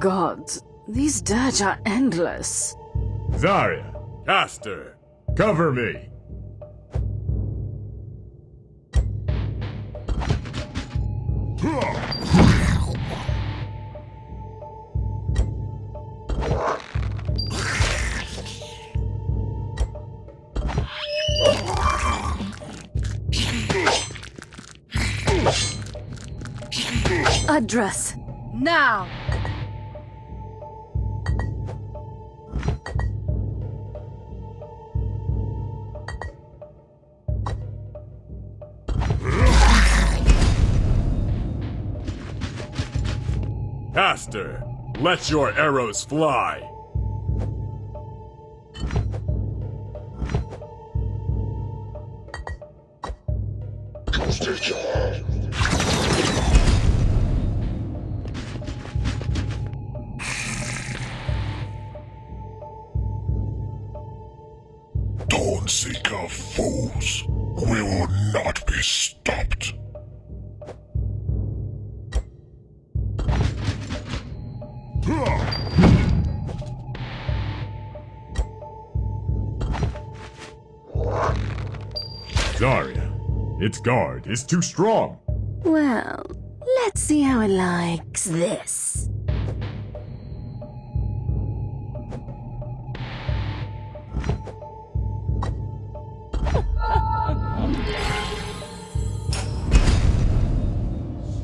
gods, these dirge are endless. Zarya, Caster, cover me! Address, now! Caster, let your arrows fly! Dawnseeker fools, we will not be stopped. Zarya, its guard is too strong. Well, let's see how it likes this.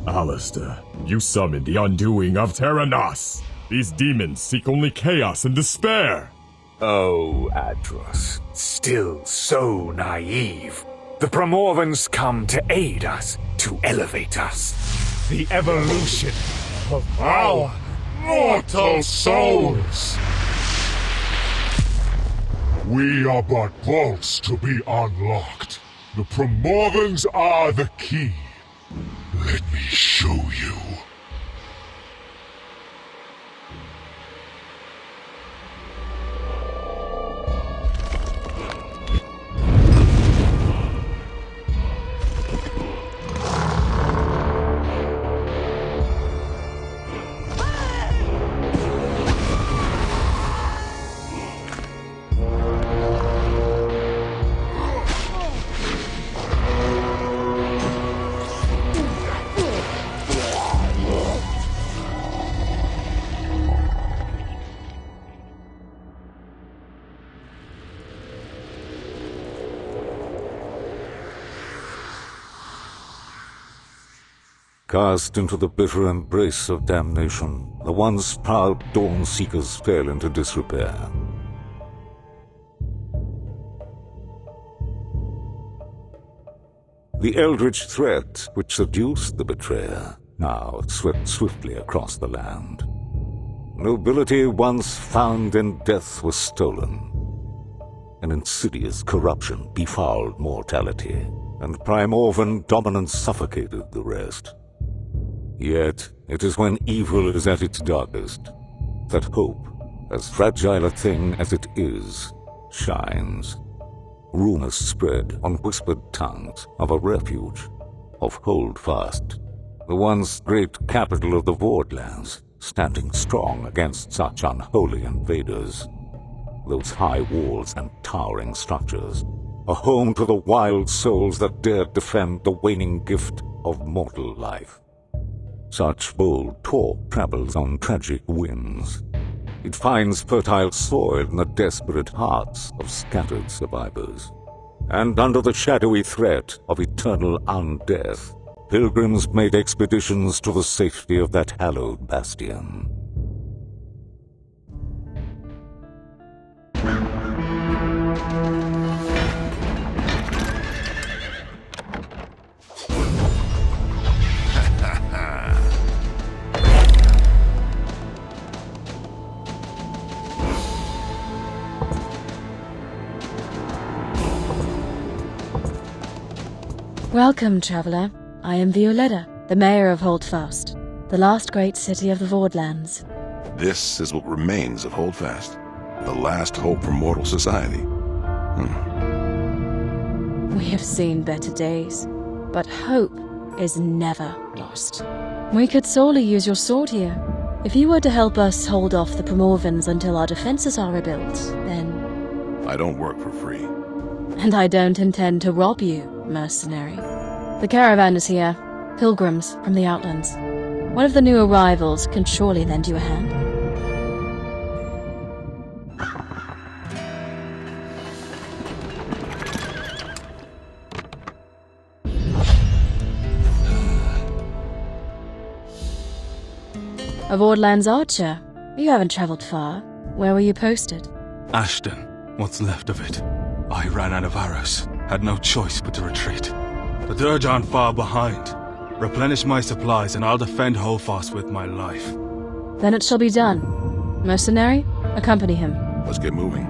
Alistair, you summoned the undoing of Terranos. These demons seek only chaos and despair. Oh, Atros, still so naive. The Primorvans come to aid us, to elevate us. The evolution of our mortal souls. We are but vaults to be unlocked. The Primorvans are the key. Let me show you. Cast into the bitter embrace of damnation, the once proud Dawn-Seekers fell into disrepair. The eldritch threat which seduced the betrayer now swept swiftly across the land. Nobility once found in death was stolen. An insidious corruption befouled mortality, and Primorvan dominance suffocated the rest. Yet, it is when evil is at its darkest that hope, as fragile a thing as it is, shines. Rumors spread on whispered tongues of a refuge, of Holdfast, the once great capital of the Vordlands, standing strong against such unholy invaders. Those high walls and towering structures, a home to the wild souls that dared defend the waning gift of mortal life. Such bold talk travels on tragic winds. It finds fertile soil in the desperate hearts of scattered survivors. And under the shadowy threat of eternal undeath, pilgrims made expeditions to the safety of that hallowed bastion. Welcome, traveler. I am Violetta, the mayor of Holdfast, the last great city of the Vordlands. This is what remains of Holdfast, the last hope for mortal society. We have seen better days, but hope is never lost. We could sorely use your sword here. If you were to help us hold off the Primorvans until our defenses are rebuilt, then... I don't work for free. And I don't intend to rob you, mercenary. The caravan is here. Pilgrims from the Outlands. One of the new arrivals can surely lend you a hand. A Vordlands archer. You haven't traveled far. Where were you posted? Ashton, what's left of it. I ran out of arrows. Had no choice but to retreat. The Dirge aren't far behind. Replenish my supplies and I'll defend Holdfast with my life. Then it shall be done. Mercenary, accompany him. Let's get moving.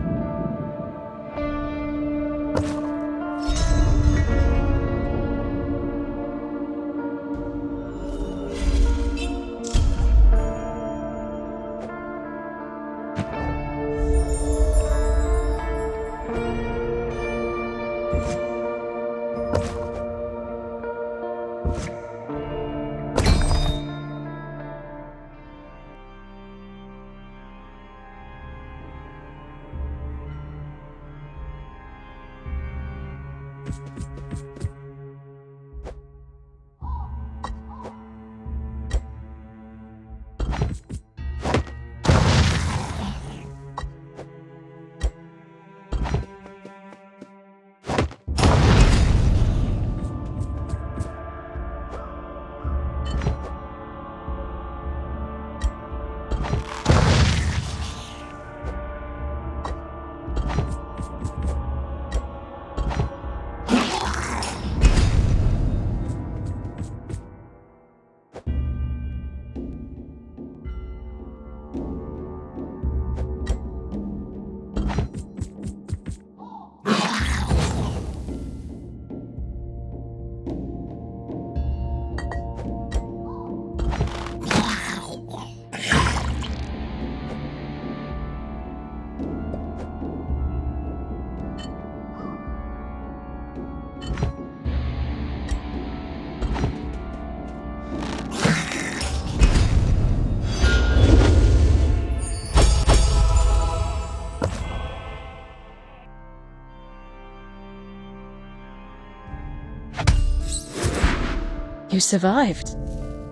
You survived.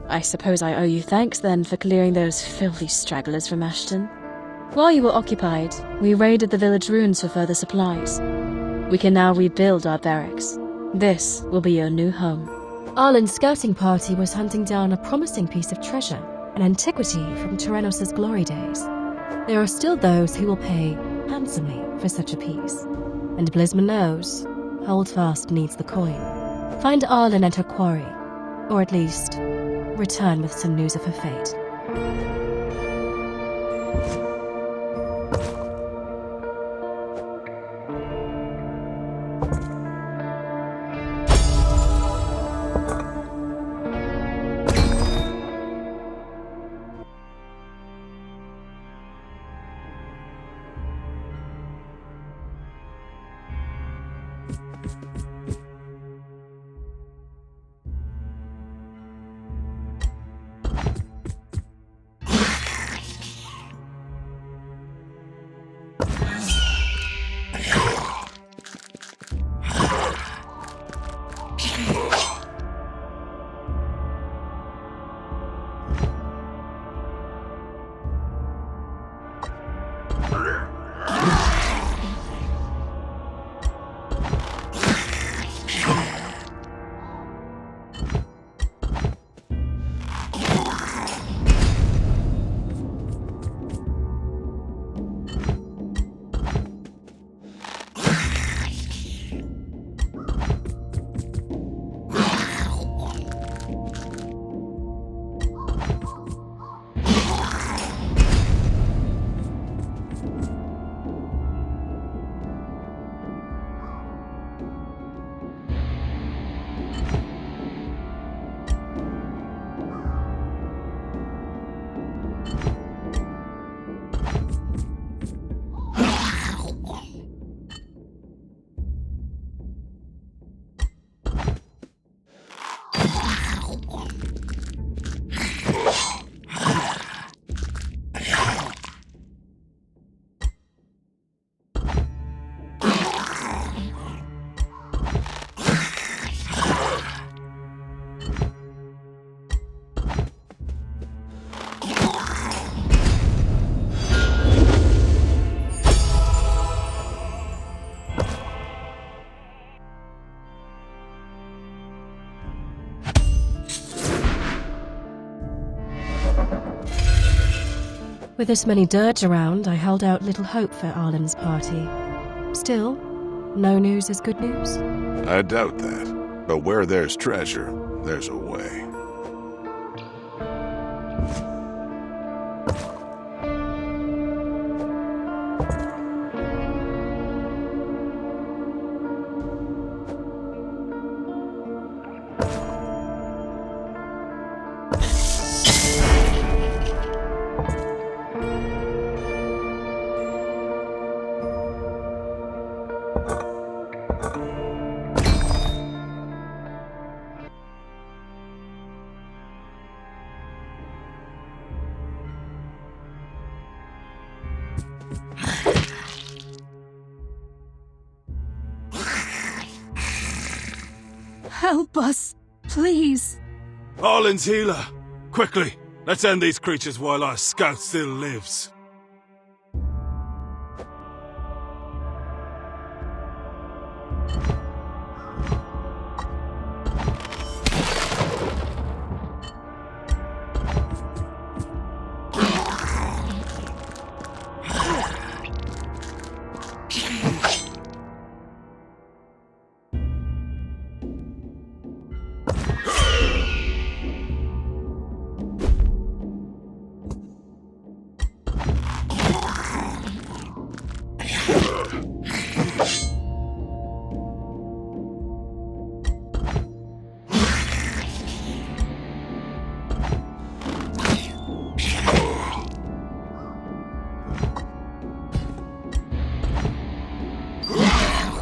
I suppose I owe you thanks then for clearing those filthy stragglers from Ashton. While you were occupied, we raided the village ruins for further supplies. We can now rebuild our barracks. This will be your new home. Arlen's scouting party was hunting down a promising piece of treasure, an antiquity from Tyrannos' glory days. There are still those who will pay handsomely for such a piece. And Blisman knows, Holdfast needs the coin. Find Arlen and her quarry, or at least, return with some news of her fate. With this many dirge around, I held out little hope for Arlen's party. Still, no news is good news. I doubt that. But where there's treasure, there's a way. Help us, please. Arlen's healer! Quickly, let's end these creatures while our scout still lives.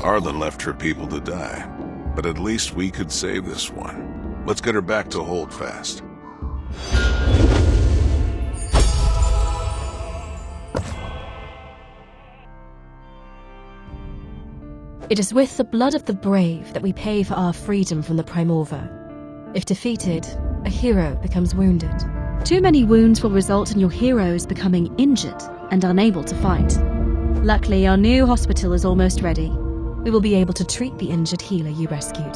Arlen left her people to die, but at least we could save this one. Let's get her back to Holdfast. It is with the blood of the brave that we pay for our freedom from the Primorva. If defeated, a hero becomes wounded. Too many wounds will result in your heroes becoming injured and unable to fight. Luckily, our new hospital is almost ready. We will be able to treat the injured healer you rescued.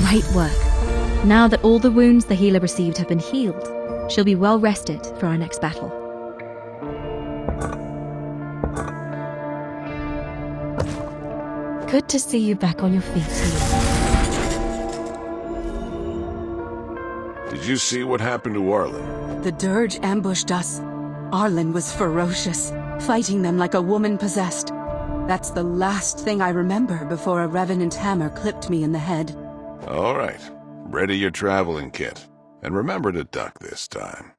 Great work. Now that all the wounds the healer received have been healed, she'll be well rested for our next battle. Good to see you back on your feet, healer. Did you see what happened to Arlen? The dirge ambushed us. Arlen was ferocious, fighting them like a woman possessed. That's the last thing I remember before a revenant hammer clipped me in the head. All right. Ready your traveling kit. And remember to duck this time.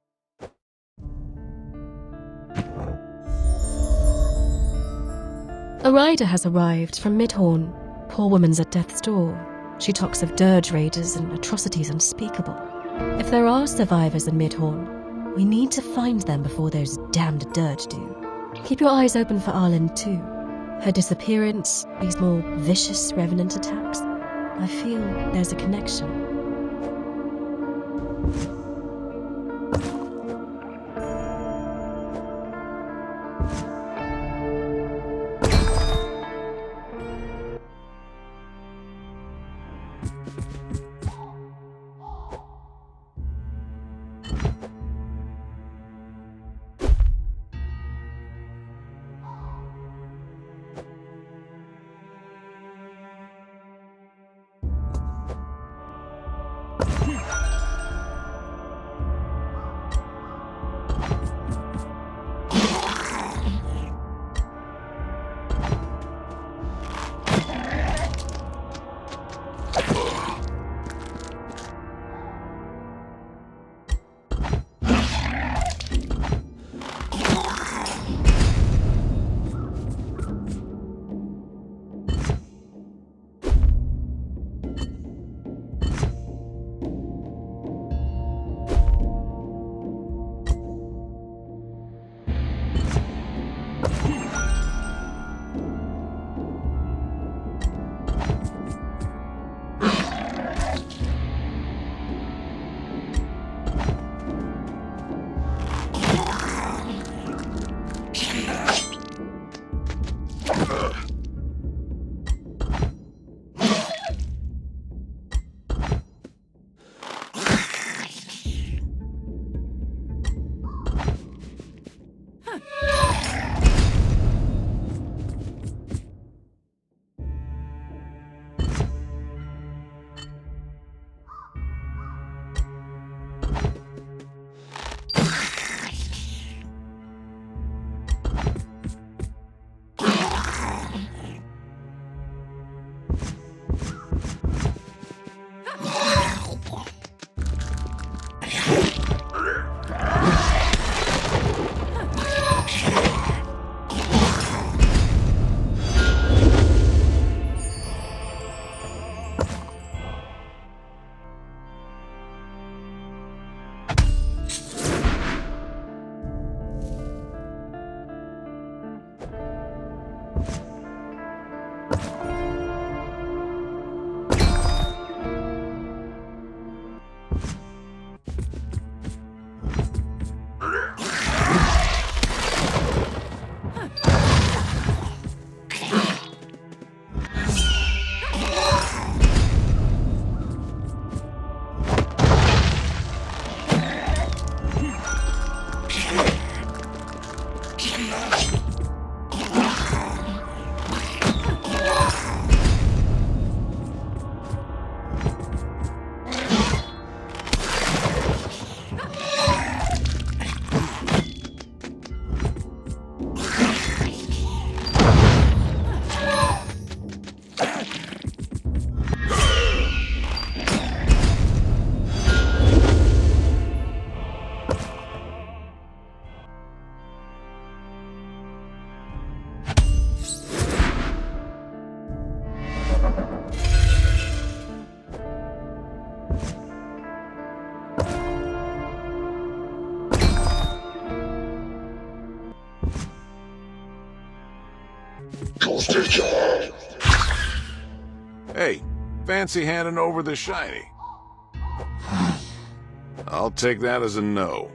A rider has arrived from Midhorn. Poor woman's at death's door. She talks of dirge raiders and atrocities unspeakable. If there are survivors in Midhorn, we need to find them before those damned dirge do. Keep your eyes open for Arlen too. Her disappearance, these more vicious revenant attacks, I feel there's a connection. Hey, fancy handing over the shiny? I'll take that as a no.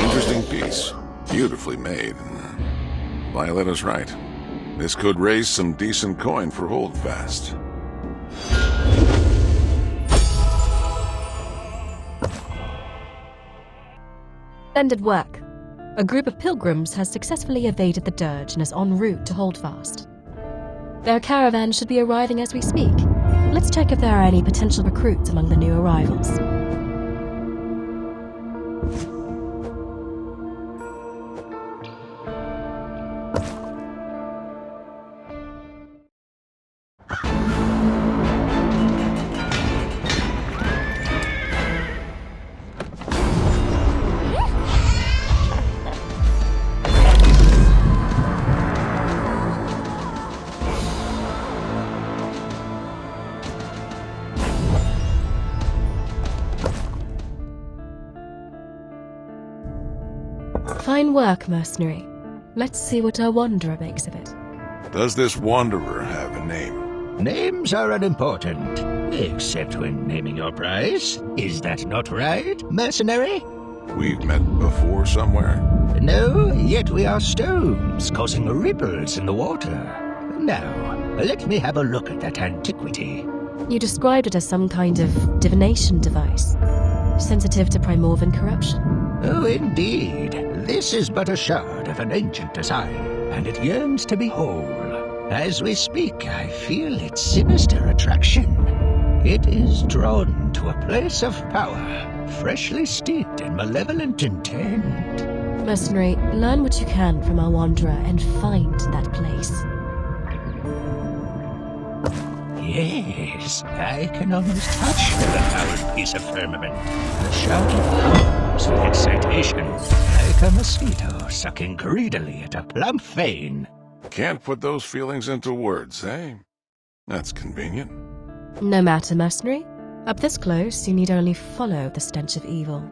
Interesting piece. Beautifully made. Violetta's right. This could raise some decent coin for Holdfast. Splendid work. A group of pilgrims has successfully evaded the dirge and is en route to Holdfast. Their caravan should be arriving as we speak. Let's check if there are any potential recruits among the new arrivals. Fine work, mercenary. Let's see what our wanderer makes of it. Does this wanderer have a name? Names are unimportant, except when naming your prize. Is that not right, mercenary? We've met before somewhere? No, yet we are stones, causing ripples in the water. Now, let me have a look at that antiquity. You described it as some kind of divination device, sensitive to Primorvan corruption. Oh, indeed. This is but a shard of an ancient design, and it yearns to be whole. As we speak, I feel its sinister attraction. It is drawn to a place of power, freshly steeped in malevolent intent. Mercenary, Learn what you can from our wanderer and find that place. Yes, I can almost touch the foul piece of firmament. The shard hums with excitation, like a mosquito sucking greedily at a plump vein. Can't put those feelings into words, eh? That's convenient. No matter, mercenary. Up this close, you need only follow the stench of evil.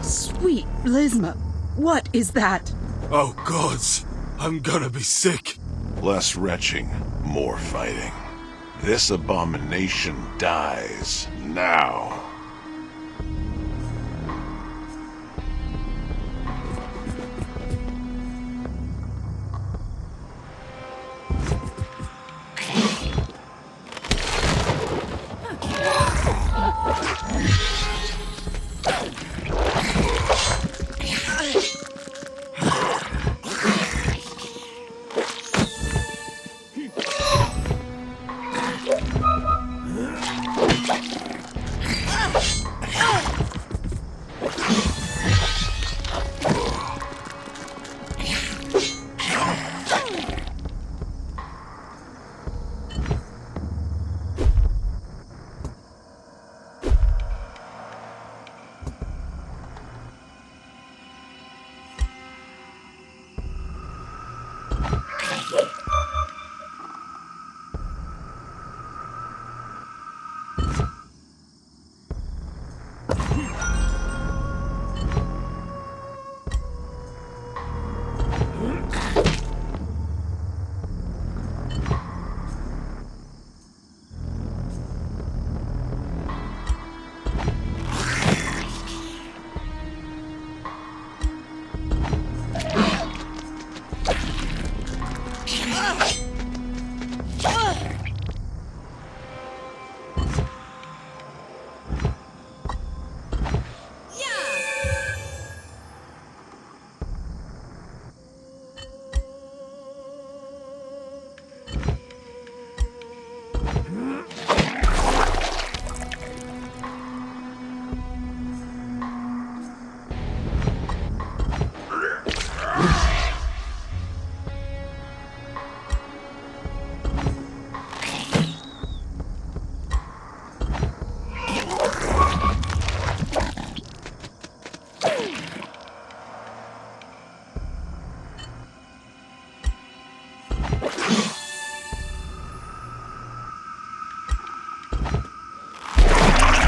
Sweet Lizma, what is that? Oh gods, I'm gonna be sick. Less retching, more fighting. This abomination dies now.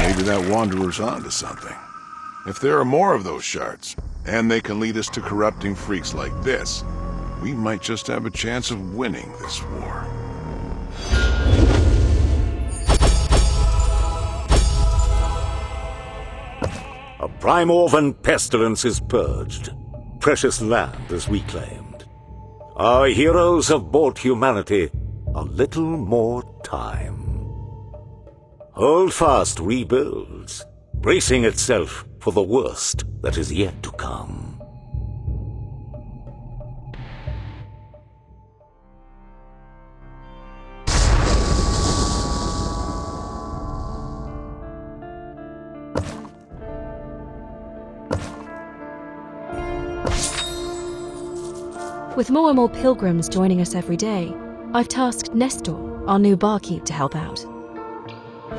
Maybe that Wanderer's onto something. If there are more of those shards, and they can lead us to corrupting freaks like this, we might just have a chance of winning this war. A Primorvan pestilence is purged. Precious land is reclaimed. Our heroes have bought humanity a little more time. Holdfast rebuilds, bracing itself for the worst that is yet to come. With more and more pilgrims joining us every day, I've tasked Nestor, our new barkeep, to help out.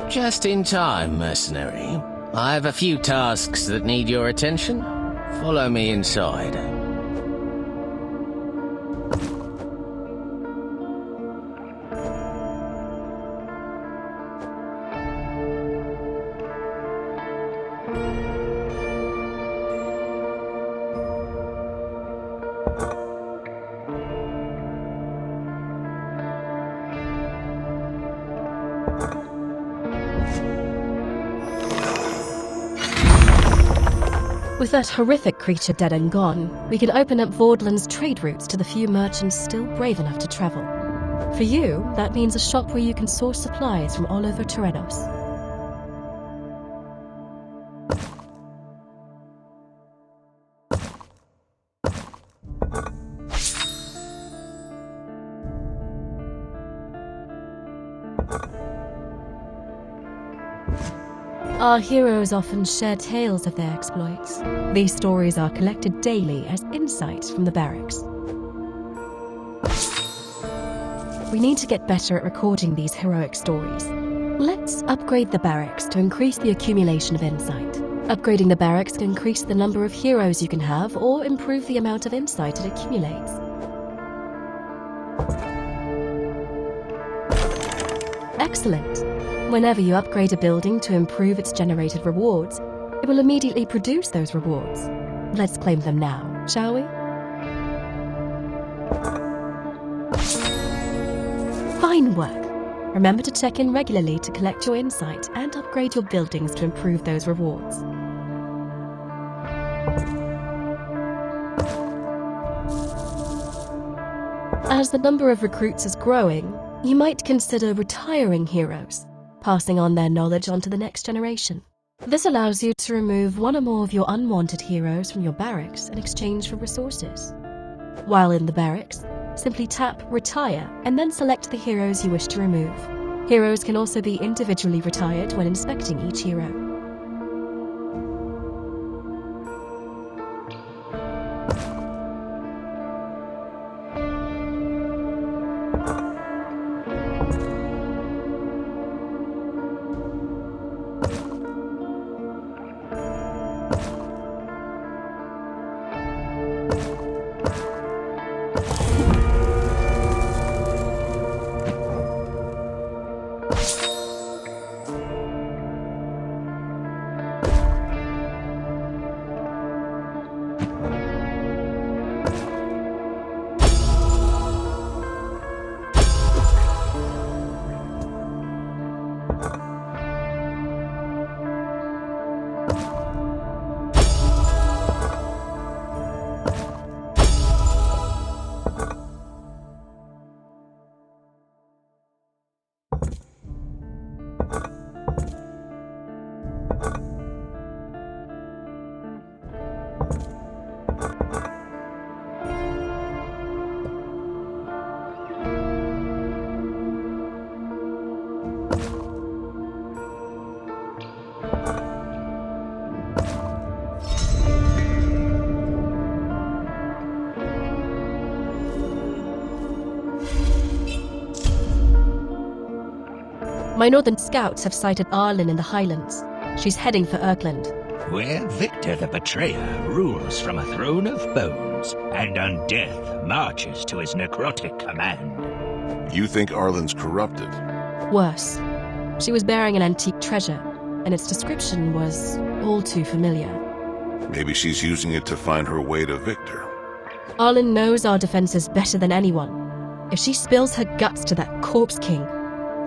Just in time, mercenary. I have a few tasks that need your attention. Follow me inside. With that horrific creature dead and gone, we can open up Vordland's trade routes to the few merchants still brave enough to travel. For you, that means a shop where you can source supplies from all over Terenos. Our heroes often share tales of their exploits. These stories are collected daily as insights from the barracks. We need to get better at recording these heroic stories. Let's upgrade the barracks to increase the accumulation of insight. Upgrading the barracks can increase the number of heroes you can have or improve the amount of insight it accumulates. Excellent. Whenever you upgrade a building to improve its generated rewards, it will immediately produce those rewards. Let's claim them now, shall we? Fine work. Remember to check in regularly to collect your insight and upgrade your buildings to improve those rewards. As the number of recruits is growing, you might consider retiring heroes, passing on their knowledge onto the next generation. This allows you to remove one or more of your unwanted heroes from your barracks in exchange for resources. While in the barracks, simply tap Retire and then select the heroes you wish to remove. Heroes can also be individually retired when inspecting each hero. My northern scouts have sighted Arlen in the Highlands. She's heading for Erkland. Where Victor the Betrayer rules from a throne of bones, and on death marches to his necrotic command. You think Arlen's corrupted? Worse. She was bearing an antique treasure, and its description was all too familiar. Maybe she's using it to find her way to Victor. Arlen knows our defenses better than anyone. If she spills her guts to that corpse king...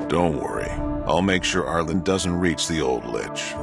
Don't worry. I'll make sure Arlen doesn't reach the old lich.